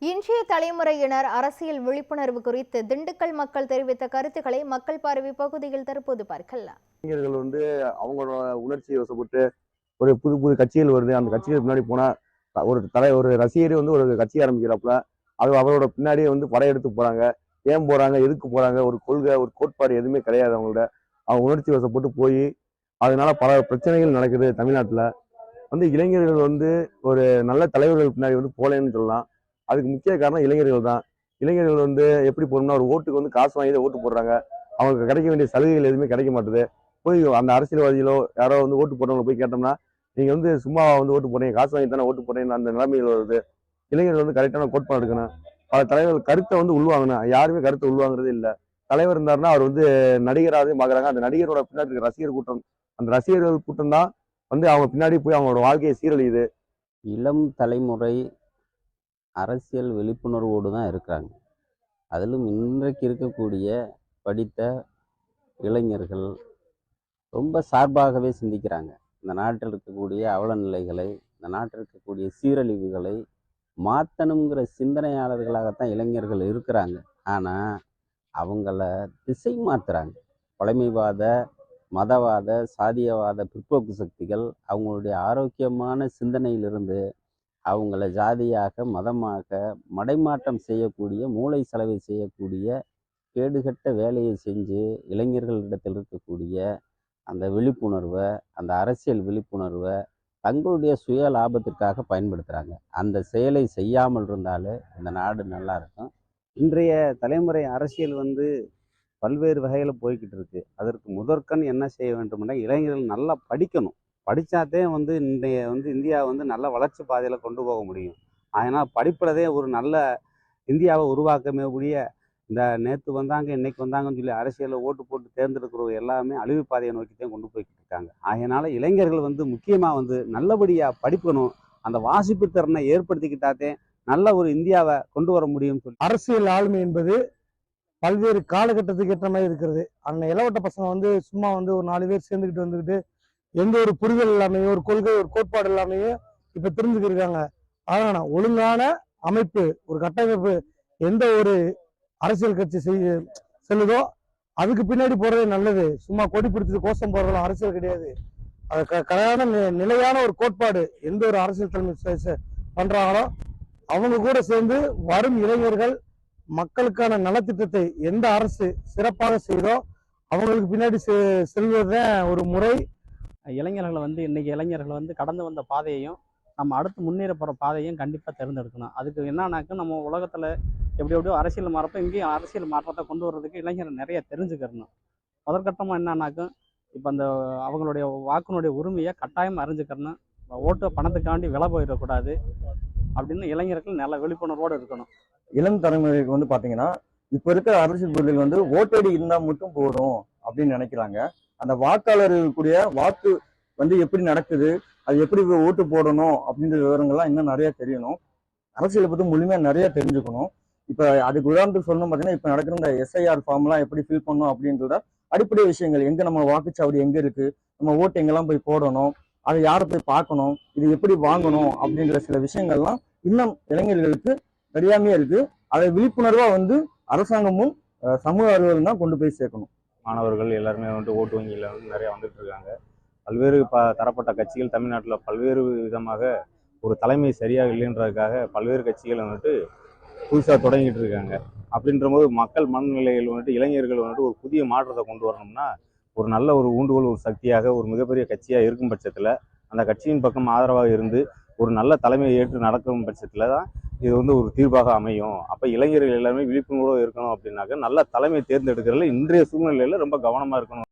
இன்றைய தலைமுறையினர் அரசியல் விழிப்புணர்வு குறித்து திண்டுக்கல் மக்கள் தெரிவித்த கருத்துக்களை மக்கள் பார்வை பகுதியில் தற்போது பார்க்கலாம். இளைஞர்கள் அவங்களோட உணர்ச்சியை வசப்பட்டு ஒரு புது புது கட்சிகள் வருது. அந்த கட்சிகள் பின்னாடி போனா ஒரு ரசிகர் ஒரு கட்சி ஆரம்பிக்கிறப்ப அது அவரோட பின்னாடியே படையெடுத்து போறாங்க. ஏன் போறாங்க, எதுக்கு போறாங்க, ஒரு கொள்கை ஒரு கோட்பாடு எதுவுமே கிடையாது அவங்கள்ட்ட. அவங்க உணர்ச்சி வசப்பட்டு போய் அதனால பல பிரச்சனைகள் நடக்குது தமிழ்நாட்டுல. இளைஞர்கள் ஒரு நல்ல தலைவர்கள் பின்னாடி போலேன்னு சொல்லலாம். அதுக்கு முக்கிய காரணம் இளைஞர்கள் தான். இளைஞர்கள் எப்படி போகணும்னா ஒரு ஓட்டுக்கு காசு வாங்கி ஓட்டு போடுறாங்க. அவங்களுக்கு கிடைக்க வேண்டிய சலுகைகள் எதுவுமே கிடைக்க மாட்டுது. போய் அந்த அரசியல்வாதிகளோ யாரோ ஓட்டு போடுறவங்க போய் கேட்டோம்னா நீங்க சும்மா ஓட்டு போடுறீங்க, காசு வாங்கி தானே ஓட்டு போடுறீங்க, அந்த நிலைமைகள் வருது. இளைஞர்கள் கரெக்டான கோட்பாடு எடுக்கணும். பல தலைவர்கள் கருத்தை உள்வாங்கணும். யாருமே கருத்தை உள்வாங்குறதே இல்லை. தலைவர் இருந்தாருன்னா அவர் நடிகராகவே பாக்குறாங்க. அந்த நடிகரோட பின்னாடி இருக்க ரசிகர் கூட்டம், அந்த ரசிகர்கள் கூட்டம் தான் அவங்க பின்னாடி போய் அவங்களோட வாழ்க்கையை சீரழியுது. இளம் தலைமுறை அரசியல் விழிப்புணர்வோடு தான் இருக்காங்க. அதிலும் இன்றைக்கு இருக்கக்கூடிய படித்த இளைஞர்கள் ரொம்ப சார்பாகவே சிந்திக்கிறாங்க. இந்த நாட்டில் இருக்கக்கூடிய அவல நிலைகளை, இந்த நாட்டில் இருக்கக்கூடிய சீரழிவுகளை மாற்றணுங்கிற சிந்தனையாளர்களாகத்தான் இளைஞர்கள் இருக்கிறாங்க. ஆனால் அவங்கள திசை மாற்றுறாங்க. பழமைவாத, மதவாத, சாதியவாத பிற்போக்கு சக்திகள் அவங்களுடைய ஆரோக்கியமான சிந்தனையிலிருந்து அவங்கள ஜாதியாக, மதமாக மடைமாற்றம் செய்யக்கூடிய, மூளை செலவை செய்யக்கூடிய கேடுகட்ட வேலையை செஞ்சு இளைஞர்களிடத்தில் இருக்கக்கூடிய அந்த விழிப்புணர்வை, அந்த அரசியல் விழிப்புணர்வை தங்களுடைய சுய லாபத்திற்காக பயன்படுத்துகிறாங்க. அந்த செயலை செய்யாமல் இருந்தாலே இந்த நாடு நல்லா இருக்கும். இன்றைய தலைமுறை அரசியல் பல்வேறு வகையில் போய்கிட்டு இருக்கு. அதற்கு முதற்கண் என்ன செய்ய வேண்டும்னா, இளைஞர்கள் நல்லா படிக்கணும். படித்தாதே இன்றைய இந்தியா நல்ல வளர்ச்சி பாதையில் கொண்டு போக முடியும். அதனால் படிப்புறதே ஒரு நல்ல இந்தியாவை உருவாக்கமே கூடிய இந்த நேற்று வந்தாங்க இன்னைக்கு வந்தாங்கன்னு சொல்லி அரசியலில் ஓட்டு போட்டு தேர்ந்தெடுக்கிறவங்க எல்லாமே அழிவு பாதையை நோக்கி தான் கொண்டு போய்கிட்டு இருக்காங்க. அதனால் இளைஞர்கள் முக்கியமாக நல்லபடியாக படிக்கணும். அந்த வாசிப்பு திறனை ஏற்படுத்திக்கிட்டாதே நல்ல ஒரு இந்தியாவை கொண்டு வர முடியும்னு சொல்லி. அரசியல் ஆளுமை என்பது பல்வேறு காலகட்டத்துக்கு ஏற்ற மாதிரி இருக்கிறது. அந்த இளவட்ட பசங்க சும்மா ஒரு 4 பேர் சேர்ந்துக்கிட்டு வந்துக்கிட்டு எந்த ஒரு புரிதல் இல்லாமையோ, ஒரு கொள்கை ஒரு கோட்பாடு இல்லாமையோ இப்ப தெரிஞ்சுக்கிருக்காங்க. ஆனா ஒழுங்கான அமைப்பு, ஒரு கட்டமைப்பு எந்த ஒரு அரசியல் கட்சி செல்லுதோ அதுக்கு பின்னாடி போறதே நல்லது. சும்மா கொடி பிடிச்சது கோஷம் போறதெல்லாம் அரசியல் கிடையாது. அது கரெக்டான நிலையான ஒரு கோட்பாடு எந்த ஒரு அரசியல் தலைமை பண்றாங்களோ அவங்க கூட சேர்ந்து வரும் இளைஞர்கள் மக்களுக்கான நலத்திட்டத்தை எந்த அரசு சிறப்பாக செய்தோ அவங்களுக்கு பின்னாடி செல்வதுதான் ஒரு முறை. இளைஞர்களை இன்னைக்கு இளைஞர்கள் கடந்து வந்த பாதையையும் நம்ம அடுத்து முன்னேற போகிற பாதையும் கண்டிப்பாக தேர்ந்தெடுக்கணும். அதுக்கு என்னன்னாக்க நம்ம உலகத்தில் எப்படியோ அரசியல் மாறப்போ இங்கேயும் அரசியல் மாற்றத்தை கொண்டு வர்றதுக்கு இளைஞர்கள் நிறைய தெரிஞ்சுக்கிறணும். முதற்கட்டமாக என்னன்னாக்கும் இப்போ அந்த அவங்களுடைய வாக்கினுடைய உரிமையை கட்டாயம் அறிஞ்சுக்கிறணும். ஓட்டு பணத்துக்காண்டி விலை போயிடக்கூடாது அப்படின்னு இளைஞர்கள் நல்ல விழிப்புணர்வோடு இருக்கணும். இளம் தலைமுறைக்கு பார்த்தீங்கன்னா இப்போ இருக்கிற அரசியல் பொருளில் ஓட்டடி இருந்தால் மட்டும் போதும் அப்படின்னு நினைக்கிறாங்க. அந்த வாக்காளர்களுடைய வாக்கு எப்படி நடக்குது, அது எப்படி ஓட்டு போடணும் அப்படின்ற விவரங்கள்லாம் இன்னும் நிறைய தெரியணும். அரசியலை பற்றி முழுமையாக நிறைய தெரிஞ்சுக்கணும். இப்போ அதுக்கு உதாரணத்துக்கு சொல்லணும் பார்த்தீங்கன்னா, இப்போ நடக்கிற இந்த SIR ஃபார்ம்லாம் எப்படி ஃபில் பண்ணணும் அப்படின்றத அடிப்படை விஷயங்கள், எங்கே நம்ம வாக்குச்சாவடி எங்கே இருக்குது, நம்ம ஓட்டு எங்கெல்லாம் போய் போடணும், அதை யாரை போய் பார்க்கணும், இது எப்படி வாங்கணும் அப்படின்ற சில விஷயங்கள்லாம் இன்னும் இளைஞர்களுக்கு தெரியாமையே இருக்கு. அதை விழிப்புணர்வாக அரசாங்கமும் சமூக அறிவியலும் தான் கொண்டு போய் சேர்க்கணும். மாணவர்கள் எல்லாருமே ஓட்டு வங்கியில் நிறைய வந்துட்டு இருக்காங்க. பல்வேறு தரப்பட்ட கட்சிகள் தமிழ்நாட்டில் பல்வேறு விதமாக ஒரு தலைமை சரியாக இல்லைன்றதுக்காக பல்வேறு கட்சிகள் புதுசாக தொடங்கிட்டு இருக்காங்க. அப்படின்ற போது மக்கள் மனநிலைகள் இளைஞர்கள் ஒரு புதிய மாற்றத்தை கொண்டு வரணும்னா ஒரு நல்ல ஒரு ஊண்டுகோல், ஒரு சக்தியாக, ஒரு மிகப்பெரிய கட்சியாக இருக்கும் பட்சத்தில் அந்த கட்சியின் பக்கம் ஆதரவாக இருந்து ஒரு நல்ல தலைமையை ஏற்று நடக்கும் பட்சத்தில் தான் இது ஒரு தீர்வாக அமையும். அப்போ இளைஞர்கள் எல்லாருமே விழிப்புணர்வோடு இருக்கணும். அப்படின்னாக்க நல்ல தலைமை தேர்ந்தெடுக்கிறதுல இன்றைய சூழ்நிலையில் ரொம்ப கவனமாக இருக்கணும்.